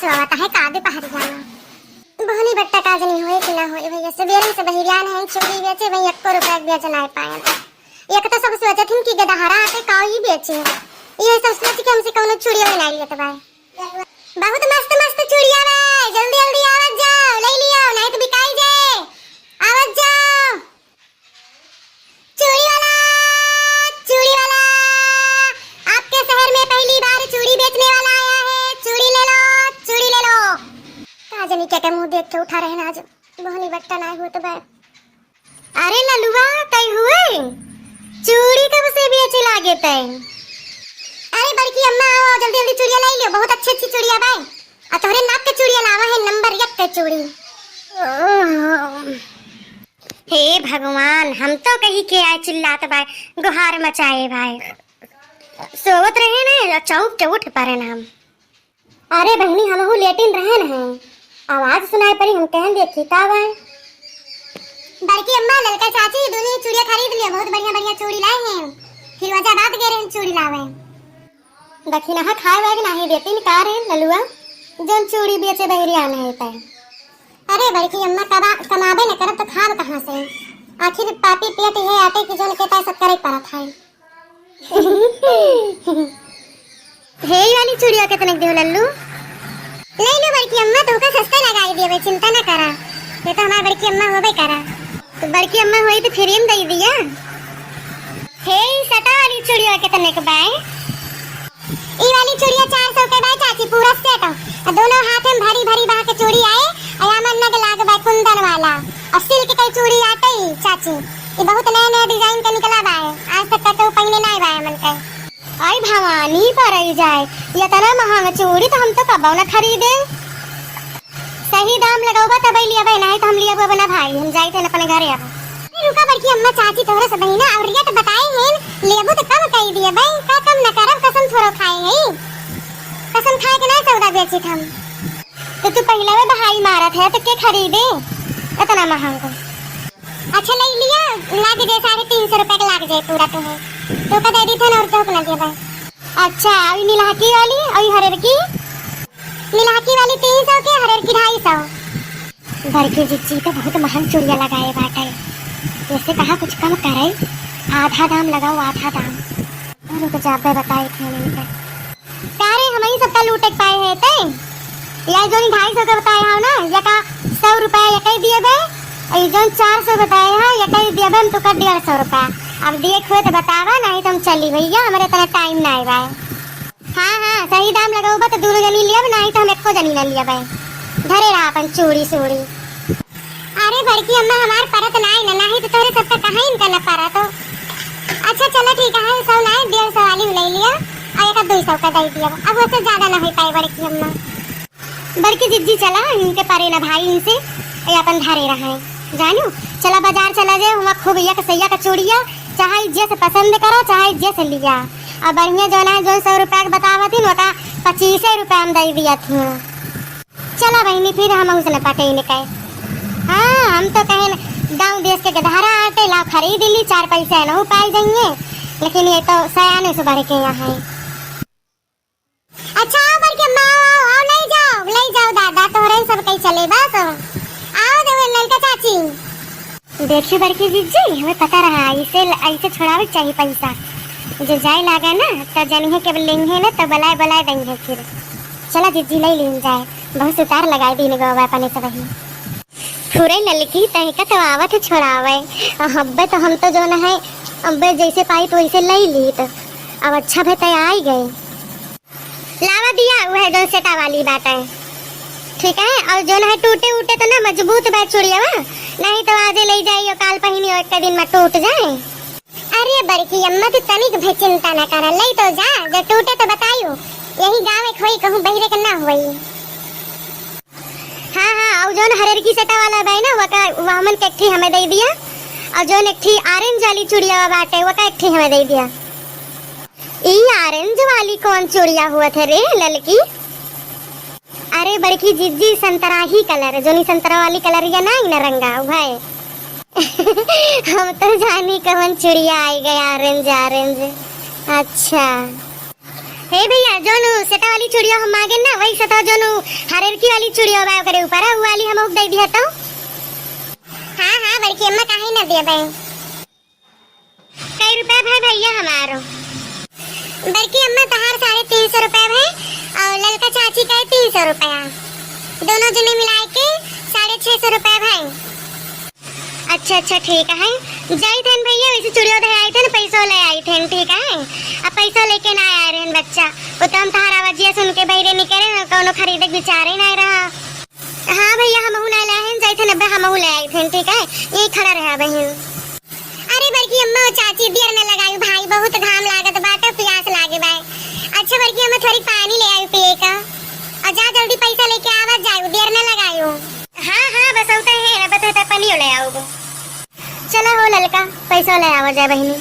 सोवत है कादे पहाड़ जाना बहनी बट्टा काज नहीं होए कि ना होए भैया सवेरे से बहिरियान है चोरी बेचे भाई 1 रुपया बेच ना पाए एक तो सब सोचत हन कि गदहारा आके काऊ ही बेचे ये सब सोच के हमसे कोनो चूड़िया बना लिया तो भाई बहुत मस्त मस्त चूड़िया है जल्दी जल्दी आवत जाओ ले लियो नहीं तो बिकाई जाए आवत जाओ चूड़ी वाला आपके शहर में पहली बार चूड़ी बेचने वाला आया है चूड़ी ले लो काजनी के मुंह देख के उठा रहे ना आज बहनी बट्टा ना हो तो भाई अरे ललुआ कई हुए चूड़ी कब से बेचे लागे तय अरे बड़की अम्मा आओ जल्दी जल्दी चूड़िया ले लियो बहुत अच्छी अच्छी चूड़िया भाई आ तोरे नाक के चूड़िया लावा है नंबर 1 के चूड़ी हे भगवान हम तो कहीं के आए चिल्लाते भाई गुहार मचाए भाई सोवत रहे ना चौक के उठ पारे ना हम अरे बहनी हम हो लेटिन रहे ना आवाज सुनाई पड़ी हम कहन देखी का भाई बड़की अम्मा ललका चाची दोनों चूड़िया खरीद लिया बहुत बढ़िया बढ़िया चूड़ी लाए हैं फिर वजह बात गए रहे चूड़ी लावे देखी ना खाए वाए नहीं देती का रहे ललुआ जन चूड़ी बेचे बहरिया नहीं पे अरे बड़की अम्मा कमाबे न करब तो खाब कहां से आखिर पापी पेट है आटे की जोन के पैसा करे पड़ा था हे वाली चूड़िया कितने दियो लल्लू ले लो बड़की अम्मा तो का सस्ता लगाई दिए चिंता ना करा ये तो हमारी बड़की अम्मा होबे करा तो बड़की अम्मा होई तो फ्री में दे दिया हे सटा वाली चूड़िया कितने के बाय ई वाली चूड़िया 400 के बाय चाची पूरा सेट और दोनों हाथ में भरी भरी बा के चूड़ी आए अयामन नग लाग बाय कुंदन वाला और सिल्क की चूड़ी आते ही चाची ये बहुत नए नए डिजाइन का निकला बाय आज तक तो पहले नहीं बाय मन के आई भवानी पर आई जाए ये तना महंगा चूड़ी तो हम तो कबौ ना खरीदे सही दाम लगाओबा तब लिया भाई नहीं तो हम लिया बना भाई हम जाई थे अपने घरे अब रुका बड़की अम्मा चाची तोहरा से बहिना और रेट बताए हैं लेबो तो कम कही दिए भाई का कम न करब कसम थोड़ा खाए हैं कसम खाए के नहीं सौदा बेची हम तो तू पहले में भाई मारत है तो के खरीदे इतना महंगा अच्छा ले लिया लाग दे 350 रुपए का लाग जाए पूरा तो है तो का दे दी था और तो ना दे भाई अच्छा अभी नीलाकी वाली और हरेर की नीलाकी वाली 300 के हरेर की 250 घर की जिज्जी तो बहुत महंग चूड़िया लगाए बाटे जैसे कहा कुछ कम करे आधा दाम लगाओ आधा दाम और तो जाबे बताए थे इनके कारे हम ही सबका लूटे पाए हैं ते या जो 250 का बताए हो ना या का 100 रुपए या कई दिए बे और जो 400 बताए हैं या कई दिए बे हम तो कर 150 रुपए अब देखो तो बतावा नहीं तो हम चली भैया हमारे इतना टाइम ना आए भाई हां सही दाम लगाओ बा तो दोनों जनी लिया नहीं तो हम एको जनी ना लिया भाई धरे रहा अपन चूड़ी सूड़ी अरे बड़की अम्मा हमार परत नहीं तो तोरे सबका कहां इनका न पारा तो अच्छा चलो ठीक है 100 नहीं 150 वाली ले लिया और एक 200 का दे दिया अब उससे ज्यादा ना हो पाए बड़की अम्मा बड़की जिज्जी चला इनके पारे ना भाई इनसे ये अपन धारे रहा है जानू चला बाजार चला जाए वहां खूब एक सैया का चूड़िया चाहे जैसे पसंद करो चाहे जैसे लिया और बढ़िया जो ना जो 100 रुपया का बतावा थी वो का 25 रुपया हम दे दिया थी चला बहनी फिर हम उसने पटे निकाय हाँ हम तो कहे गांव देश के गधारा आटे लाओ खरीद ली 4 पैसे न हो पाई जाएंगे लेकिन ये तो सयाने से बढ़ के यहाँ है अच्छा बढ़ के आओ ले जाओ दादा तोरे सब कहीं चले बस आओ देवे ललका चाची देखिए बड़की जिज्जी हमें पता रहा ऐसे छोड़ावे चाहिए पैसा जो जाए लागा ना तो जनी है के लेंगे ना तो बलाए देंगे फिर चला जिज्जी ले लीन जाए बहुत उतार लगाए दिन गवा अपने सब ही पूरे ललकी तहका तो आवत छोड़ावे हब्बे तो हम तो जो ना है अब्बे जैसे पाई तो वैसे ले ली तो अब अच्छा भी तय आई गए लावा दिया वह जो सेटा वाली बात है ठीक है और जो ना है टूटे उटे तो ना मजबूत बैठ चुड़िया नहीं तो आज ले जाइयो काल पहिनी एक दिन में टूट जाए अरे बड़की अम्मा तो तनिक भी चिंता न कर ले तो जा जो टूटे तो बताइयो यही गांव में खोई कहूं बहिरे के ना होई हाँ और जो हरेर की सटा वाला भाई ना वो हमन के एकठी हमें दे दिया और जो एकठी ऑरेंज वाली चूड़िया बाटे वो का एकठी हमें दे दिया ई ऑरेंज वाली कौन चूड़िया हुआ थे रे ललकी अरे बड़की जिज्जी संतरा ही कलर जो नहीं संतरा वाली कलर या ना इन रंगा भाई हम तो जानी कौन चूड़िया आई गई ऑरेंज अच्छा हे भैया जोनु सेटा वाली चूड़िया हम मांगे ना वही सेटा जोनु हरेर की वाली चूड़िया बा करे ऊपर है वो वाली हम दे दिया तो। हां हां बड़की अम्मा काहे ना दे बे। कई रुपए भाई भैया हमारो। बड़की अम्मा तहार 350 रुपए है और ललका चाची का 300 रुपया, दोनों जने मिला के 650 रुपए भाई। अच्छा अच्छा ठीक है जाई थन भैया वैसे चूड़िया दे आई थे पैसा ले आई थे ठीक है। अब पैसा लेके ना आए रहन बच्चा वो तो हम तहार आवाजिया सुन के बहिरे निकले ना कोनो खरीदे बेचारे ना रहा। हां भैया हमहु ना लाए जाई थे नब्बे हमहु ले आई थे ठीक है यही खड़ा रहा बहन। अरे बड़की अम्मा चाची देर न लगाई भाई बहुत घाम लागत बाटे प्यास लागे भाई। अच्छा बड़की अम्मा थोड़ी पानी ले आई पिए का और जा जल्दी पैसा लेके आवा जाओ देर न लगायो। हां हां बस उते है बता पानी ले आओ। चलो हो ललका पैसा ले आवा जाए बहनी।